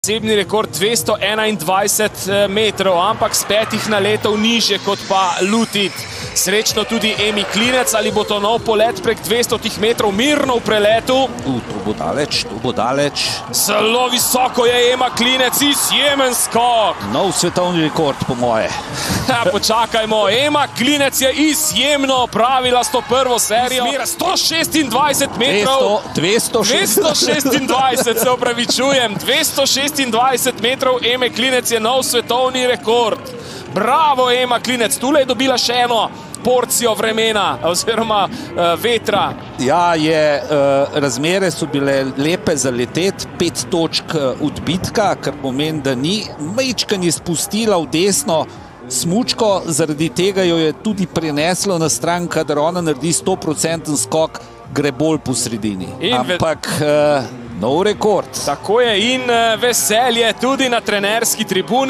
Osebni rekord 221 metrov, ampak z 5 naletov nižje kot pa Lutit. Srečno tudi Emi Klinec, ali bo to nov polet prek 200 metrov mirno v preletu? To bo daleč, to bo daleč. Zelo visoko je Ema Klinec, izjemen skok. Nov svetovni rekord, po moje. Počakajmo, Ema Klinec je izjemno opravila s to prvo serijo. 126 metrov. 226, se opravičujem. 226 metrov Eme Klinec je nov svetovni rekord. Bravo, Ema Klinec, tule je dobila še eno porcijo vremena oziroma vetra. Ja, razmere so bile lepe za letet, 5 točk odbitka, kar pomeni, da ni. Majčkan je spustila v desno smučko, zaradi tega jo je tudi preneslo na stran, kadar ona naredi 100% skok, gre bolj po sredini. Ampak nov rekord. Tako je, in veselje tudi na trenerski tribuni.